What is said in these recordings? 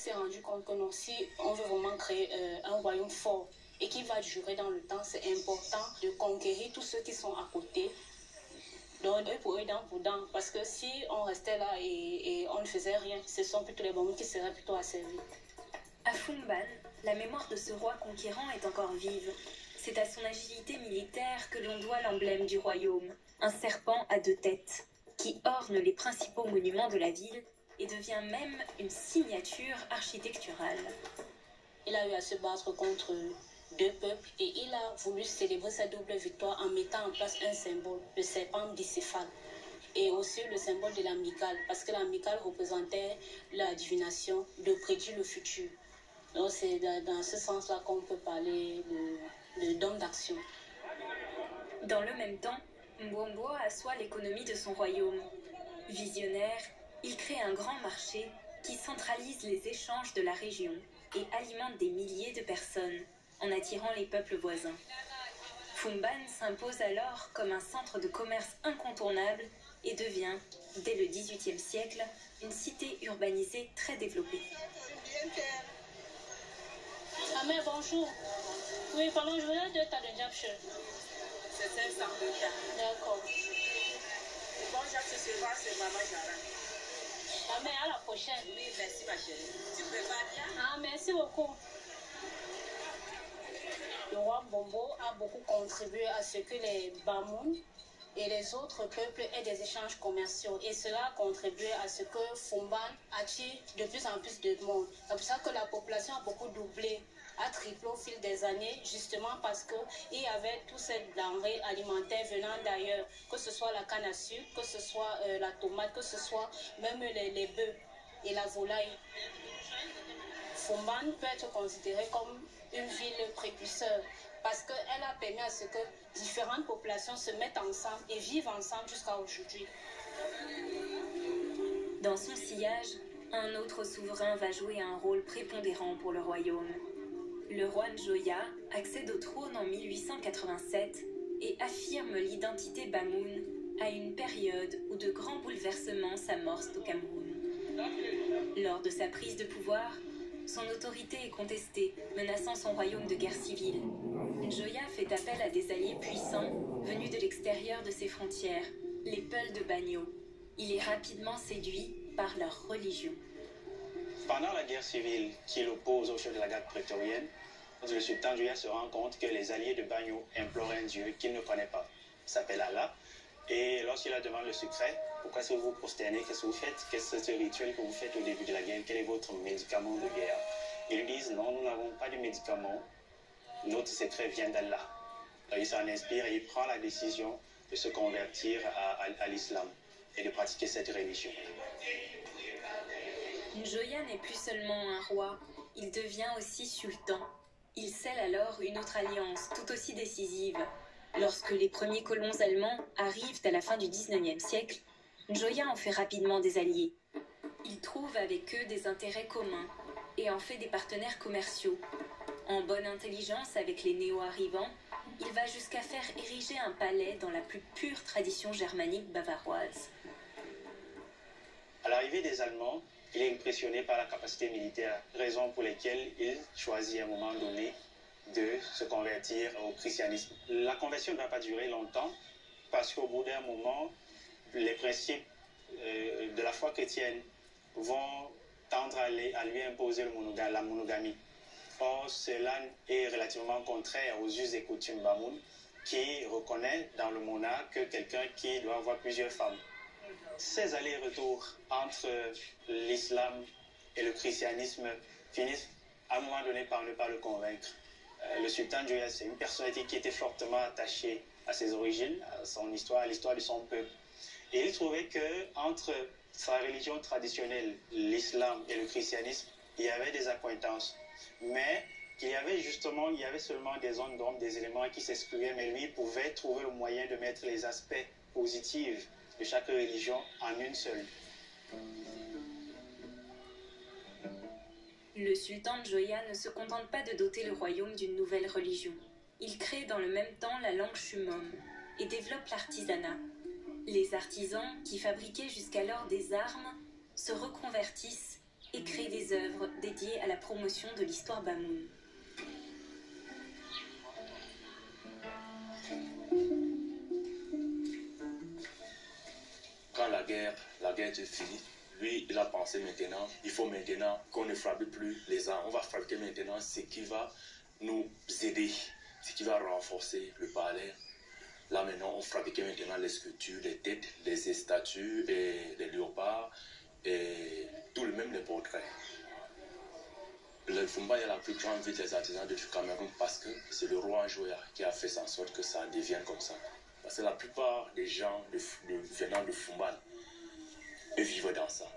s'est rendu compte que non, si on veut vraiment créer un royaume fort et qui va durer dans le temps, c'est important de conquérir tous ceux qui sont à côté. Donc, œil pour œil, dent pour dent. Parce que si on restait là et on ne faisait rien, ce sont plutôt les Bamouns qui seraient plutôt asservis. À Fumban, la mémoire de ce roi conquérant est encore vive. C'est à son agilité militaire que l'on doit l'emblème du royaume, un serpent à 2 têtes, qui orne les principaux monuments de la ville et devient même une signature architecturale. Il a eu à se battre contre 2 peuples et il a voulu célébrer sa double victoire en mettant en place un symbole, le serpent bicéphale, et aussi le symbole de l'amicale, parce que l'amicale représentait la divination de prédire le futur. Donc c'est dans ce sens-là qu'on peut parler de d'homme d'action. Dans le même temps, Mbombo assoit l'économie de son royaume. Visionnaire, il crée un grand marché qui centralise les échanges de la région et alimente des milliers de personnes en attirant les peuples voisins. Fumban s'impose alors comme un centre de commerce incontournable et devient, dès le XVIIIe siècle, une cité urbanisée très développée. Ah mais bonjour. Oui, pardon, je voulais 2 tas de japche. C'est 500 de tas. D'accord. Bon, japche, c'est Maman Jara. Ah mais à la prochaine. Oui, merci ma chérie. Tu prépares bien? Ah, merci beaucoup. Le roi Mbombo a beaucoup contribué à ce que les Bamouns et les autres peuples aient des échanges commerciaux. Et cela a contribué à ce que Fumban attire de plus en plus de monde. C'est pour ça que la population a beaucoup doublé, a triplé au fil des années, justement parce qu'il y avait toutes ces denrées alimentaires venant d'ailleurs, que ce soit la canne à sucre, que ce soit la tomate, que ce soit même les bœufs et la volaille. Fumban peut être considérée comme une ville précurseur parce qu'elle a permis à ce que différentes populations se mettent ensemble et vivent ensemble jusqu'à aujourd'hui. Dans son sillage, un autre souverain va jouer un rôle prépondérant pour le royaume. Le roi Njoya accède au trône en 1887 et affirme l'identité bamoune à une période où de grands bouleversements s'amorcent au Cameroun. Lors de sa prise de pouvoir, son autorité est contestée, menaçant son royaume de guerre civile. Njoya fait appel à des alliés puissants venus de l'extérieur de ses frontières, les Peuls de Bagno. Il est rapidement séduit par leur religion. Pendant la guerre civile qui l'oppose au chef de la garde prétorienne, le sultan Njoya se rend compte que les alliés de Bagno implorent un dieu qu'il ne connaît pas. Il s'appelle Allah. Et lorsqu'il leur demande le secret, pourquoi est-ce que vous vous prosternez, qu'est-ce que vous faites, qu'est-ce que ce rituel que vous faites au début de la guerre, quel est votre médicament de guerre? Ils lui disent non, nous n'avons pas de médicament, notre secret vient d'Allah. Il s'en inspire et il prend la décision de se convertir à l'islam et de pratiquer cette religion. Njoya n'est plus seulement un roi, il devient aussi sultan. Il scelle alors une autre alliance tout aussi décisive. Lorsque les premiers colons allemands arrivent à la fin du XIXe siècle, Njoya en fait rapidement des alliés. Il trouve avec eux des intérêts communs et en fait des partenaires commerciaux. En bonne intelligence avec les néo-arrivants, il va jusqu'à faire ériger un palais dans la plus pure tradition germanique bavaroise. À l'arrivée des Allemands, il est impressionné par la capacité militaire, raison pour laquelle il choisit à un moment donné de se convertir au christianisme. La conversion ne va pas durer longtemps parce qu'au bout d'un moment, les principes de la foi chrétienne vont tendre à lui imposer la monogamie. Or, cela est relativement contraire aux us et coutumes Bamoun qui reconnaît dans le monarque quelqu'un qui doit avoir plusieurs femmes. Ces allers-retours entre l'islam et le christianisme finissent à un moment donné par ne pas le convaincre. Le sultan Njoya, c'est une personnalité qui était fortement attachée à ses origines, à son histoire, à l'histoire de son peuple. Et il trouvait qu'entre sa religion traditionnelle, l'islam et le christianisme, il y avait des accointances. Mais il y avait seulement des zones d'ombre, des éléments qui s'excluaient, mais lui pouvait trouver le moyen de mettre les aspects positifs de chaque religion en une seule. Le sultan Njoya ne se contente pas de doter le royaume d'une nouvelle religion. Il crée dans le même temps la langue shumom et développe l'artisanat. Les artisans, qui fabriquaient jusqu'alors des armes, se reconvertissent et créent des œuvres des promotion de l'histoire Bamoun. Quand la guerre est finie, lui, il a pensé maintenant, il faut maintenant qu'on ne frappe plus les armes. On va frapper maintenant ce qui va nous aider, ce qui va renforcer le palais. Là maintenant, on fabriquait maintenant les sculptures, les têtes, les statues, et les léopards, et tout le même les portraits. Le Fumban est la plus grande ville des artisans du Cameroun parce que c'est le roi Njoya qui a fait en sorte que ça devienne comme ça. Parce que la plupart des gens venant de Fumban vivent dans ça.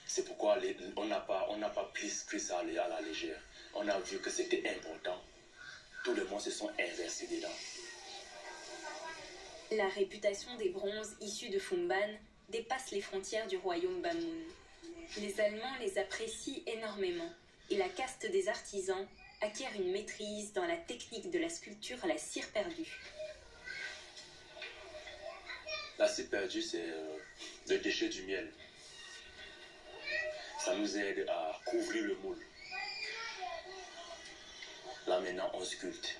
C'est pourquoi on n'a pas pris ça à la légère. On a vu que c'était important. Tout le monde se sont inversés dedans. La réputation des bronzes issus de Fumban dépasse les frontières du royaume Bamoun. Les Allemands les apprécient énormément et la caste des artisans acquiert une maîtrise dans la technique de la sculpture à la cire perdue. La cire perdue, c'est le déchet du miel. Ça nous aide à couvrir le moule. Là maintenant, on sculpte.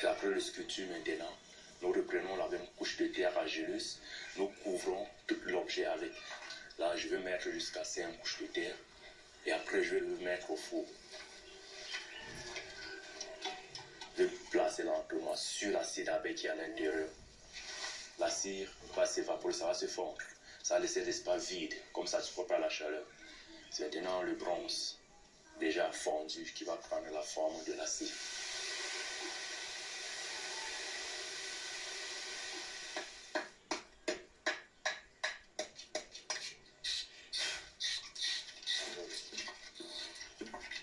Après le sculpture maintenant, nous reprenons la même couche de terre argileuse, nous couvrons tout l'objet avec. Là, je vais mettre jusqu'à 5 couches de terre et après je vais le mettre au four. Je vais placer lentement sur la cire d'abeille qui est à l'intérieur. La cire va s'évaporer, ça va se fondre. Ça va laisser l'espace vide, comme ça ne supporte pas la chaleur. C'est maintenant le bronze déjà fondu qui va prendre la forme de la cire.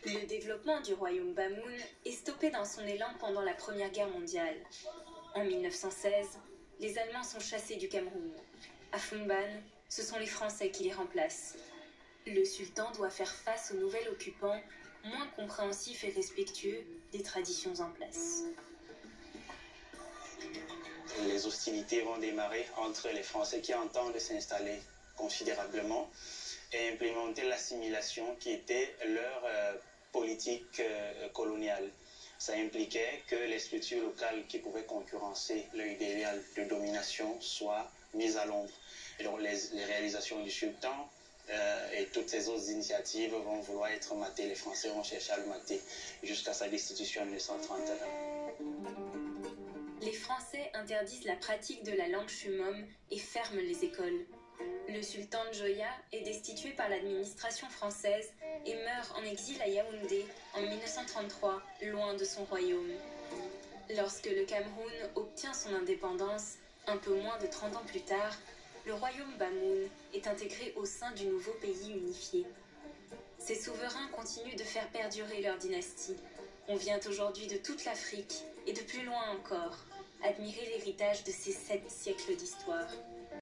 Le développement du royaume Bamoun est stoppé dans son élan pendant la Première Guerre mondiale. En 1916, les Allemands sont chassés du Cameroun. À Fumban, ce sont les Français qui les remplacent. Le sultan doit faire face au nouvel occupant, moins compréhensif et respectueux des traditions en place. Les hostilités vont démarrer entre les Français qui entendent s'installer considérablement et implémenter l'assimilation qui était leur politique coloniale. Ça impliquait que les structures locales qui pouvaient concurrencer leur idéal de domination soient mises à l'ombre. Et donc les réalisations du sultan et toutes ces autres initiatives vont vouloir être matées. Les Français vont chercher à le mater jusqu'à sa destitution en 1931. Les Français interdisent la pratique de la langue chumom et ferment les écoles. Le sultan Njoya est destitué par l'administration française et meurt en exil à Yaoundé en 1933, loin de son royaume. Lorsque le Cameroun obtient son indépendance, un peu moins de 30 ans plus tard, le royaume Bamoun est intégré au sein du nouveau pays unifié. Ces souverains continuent de faire perdurer leur dynastie. On vient aujourd'hui de toute l'Afrique et de plus loin encore admirer l'héritage de ces 7 siècles d'histoire.